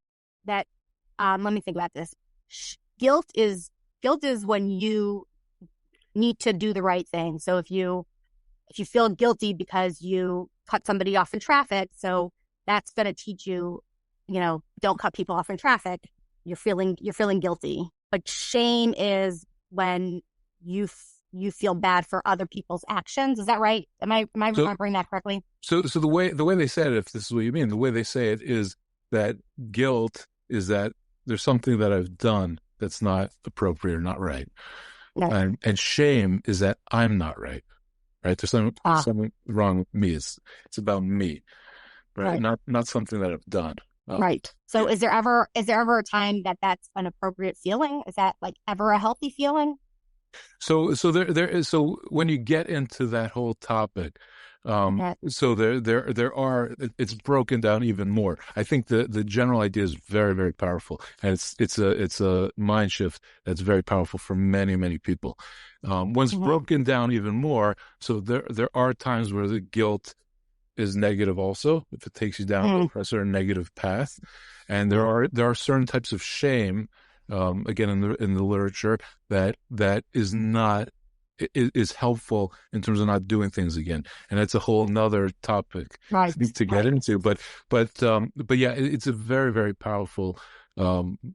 let me think about this. Guilt is when you need to do the right thing. So if you feel guilty because you cut somebody off in traffic, so that's going to teach you, don't cut people off in traffic. You're feeling guilty. But shame is when you feel bad for other people's actions. Is that right? Am I remembering that correctly? So the way they say it, if this is what you mean, the way they say it is that guilt is that there's something that I've done that's not appropriate or not right. No. And shame is that I'm not right. Right? There's something wrong with me. It's about me. Right. Not something that I've done. Right. So is there ever a time that that's an appropriate feeling? Is that like ever a healthy feeling? So there is, so when you get into that whole topic, so there are, it's broken down even more. I think the general idea is very, very powerful, and it's a mind shift that's very powerful for many, many people. When it's broken down even more, so there are times where the guilt is negative also, if it takes you down a certain negative path, and there are certain types of shame, again in the literature, that is not is helpful in terms of not doing things again, and that's a whole nother topic to get into. But yeah, it's a very, very powerful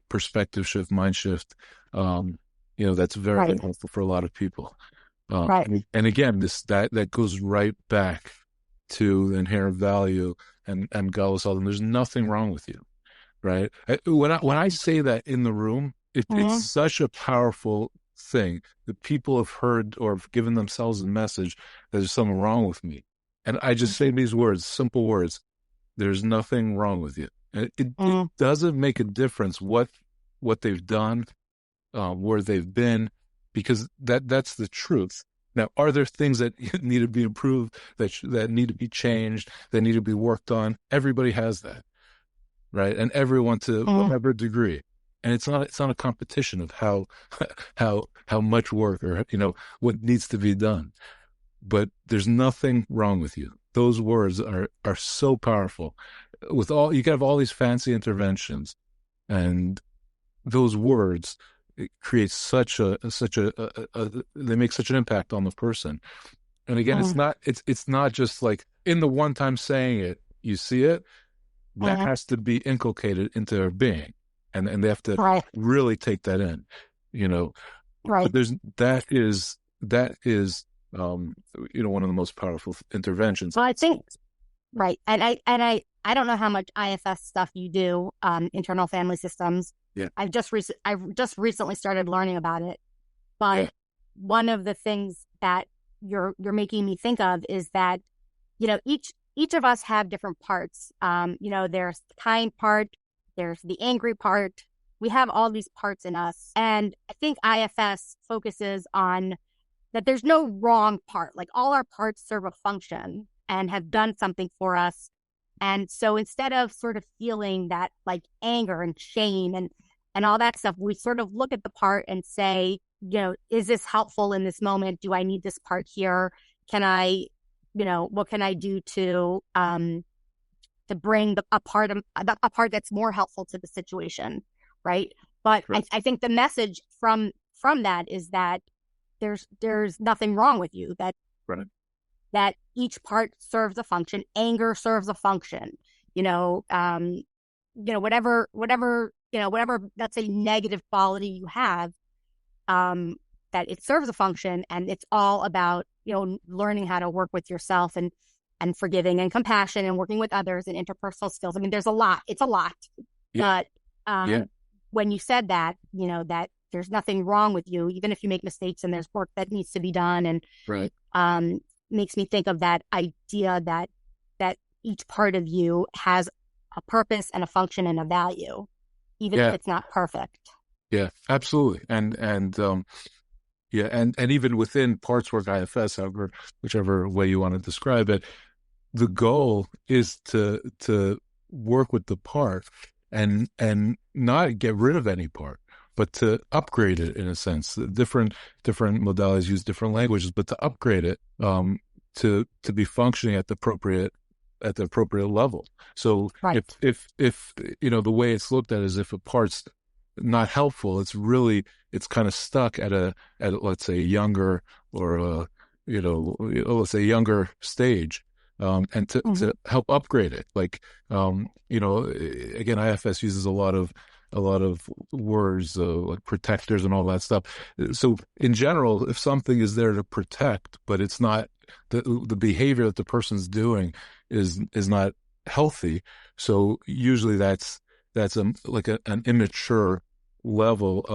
perspective shift, mind shift. That's very helpful for a lot of people. And again, that goes right back to the inherent value and Gadlus HaAdam. There's nothing wrong with you, right? When I say that in the room, it's such a powerful thing that people have heard or have given themselves a message that there's something wrong with me, and I just say these words, simple words: there's nothing wrong with you. It doesn't make a difference what they've done, where they've been, because that's the truth. Now, are there things that need to be improved, that need to be changed, that need to be worked on? Everybody has that, right? And everyone to whatever degree. And it's not a competition of how much work or what needs to be done. But there's nothing wrong with you. Those words are so powerful. With all, you can have all these fancy interventions, and those words, it creates they make such an impact on the person. And again, it's not just like in the one time saying it, you see it, that has to be inculcated into their being. And they have to really take that in, But that is one of the most powerful interventions. Well, I think right. And I don't know how much IFS stuff you do, internal family systems. Yeah. I've just recently started learning about it. But one of the things that you're making me think of is that, each of us have different parts. There's the kind part, there's the angry part. We have all these parts in us. And I think IFS focuses on that there's no wrong part. Like, all our parts serve a function and have done something for us. And so instead of sort of feeling that like anger and shame and all that stuff, we sort of look at the part and say, is this helpful in this moment? Do I need this part here? Can I, what can I do to bring a part that's more helpful to the situation, right? But I think the message from that is that there's nothing wrong with you, that each part serves a function. Anger serves a function, whatever, let's say, negative quality you have, that it serves a function, and it's all about, learning how to work with yourself and forgiving and compassion and working with others and interpersonal skills. I mean, it's a lot, but, when you said that, that there's nothing wrong with you, even if you make mistakes and there's work that needs to be done. And, makes me think of that idea that each part of you has a purpose and a function and a value, even if it's not perfect. Yeah, absolutely. And even within parts work IFS, however, whichever way you want to describe it, the goal is to work with the part and not get rid of any part, but to upgrade it in a sense. Different modalities use different languages, but to upgrade it to be functioning at the appropriate level. So if the way it's looked at is if a part's not helpful, it's kind of stuck at let's say a younger or let's say younger stage. And to help upgrade it, like again, IFS uses a lot of words like protectors and all that stuff. So in general, if something is there to protect, but it's not the behavior that the person's doing is not healthy, so usually that's like an immature level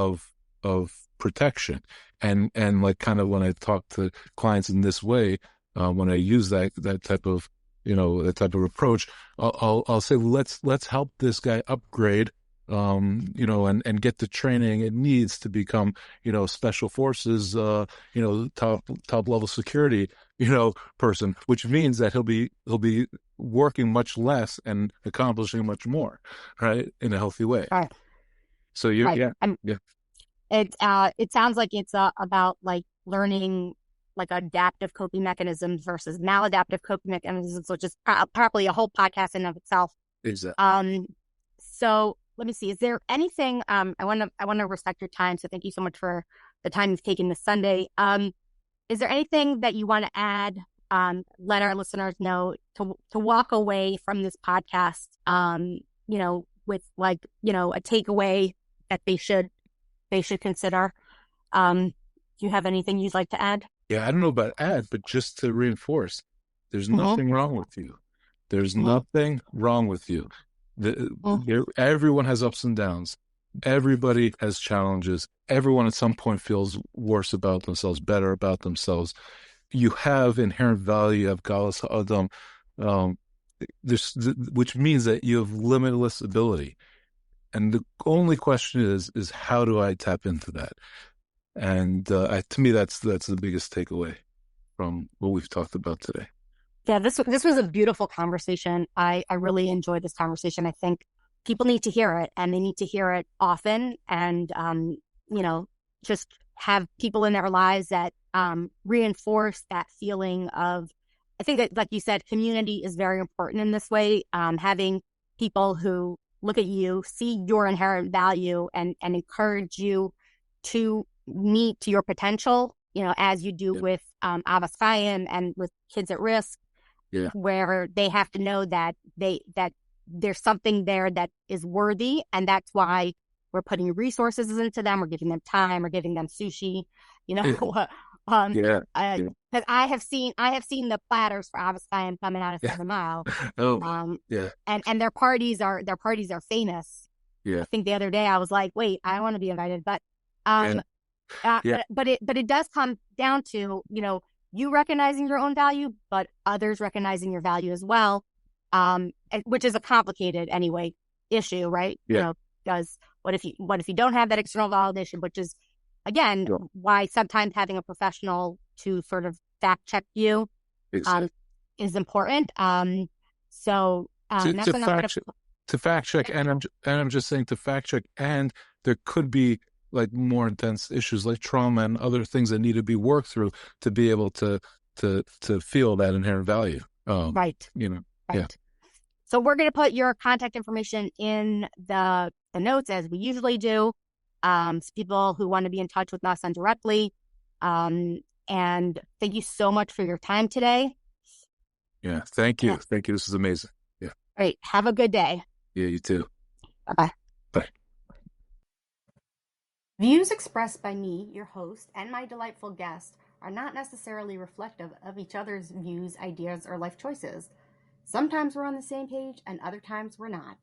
of protection. And like kind of when I talk to clients in this way, when I use that type of approach, I'll say, let's help this guy upgrade, and get the training it needs to become, special forces, top level security, person, which means that he'll be working much less and accomplishing much more, right, in a healthy way. Right. So it sounds like it's about like learning like adaptive coping mechanisms versus maladaptive coping mechanisms, which is probably a whole podcast in of itself. Exactly. So let me see. Is there anything? I want to respect your time, so thank you so much for the time you've taken this Sunday. Is there anything that you want to add? Let our listeners know to walk away from this podcast, with like a takeaway that they should consider. Do you have anything you'd like to add? Yeah, I don't know about add, but just to reinforce, there's nothing wrong with you. There's nothing wrong with you. Everyone has ups and downs. Everybody has challenges. Everyone at some point feels worse about themselves, better about themselves. You have inherent value of Gadlus HaAdam, which means that you have limitless ability. And the only question is how do I tap into that? And to me, that's the biggest takeaway from what we've talked about today. Yeah, this was a beautiful conversation. I really enjoyed this conversation. I think people need to hear it, and they need to hear it often, and just have people in their lives that reinforce that feeling of. I think that, like you said, community is very important in this way. Having people who look at you, see your inherent value, and encourage you to meet your potential as you do with Yeshivas Chaim and with kids at risk, where they have to know that there's something there that is worthy, and that's why we're putting resources into them. We're giving them time. We're giving them sushi. Because I have seen the platters for Yeshivas Chaim coming out of 7 Mile. And their parties are famous. I think the other day I was like, wait, I want to be invited, but but it does come down to you recognizing your own value, but others recognizing your value as well, which is a complicated issue, right? Because what if you don't have that external validation, which is again why sometimes having a professional to sort of fact check you is important. To fact check, and I'm just saying to fact check, and there could be like more intense issues like trauma and other things that need to be worked through to be able to feel that inherent value. Right. So we're going to put your contact information in the notes as we usually do. People who want to be in touch with Noson directly. And thank you so much for your time today. Yeah, thank you. Thank you. This is amazing. Yeah. All right. Have a good day. Yeah, you too. Bye-bye. Bye. Views expressed by me, your host, and my delightful guest are not necessarily reflective of each other's views, ideas, or life choices. Sometimes we're on the same page, and other times we're not.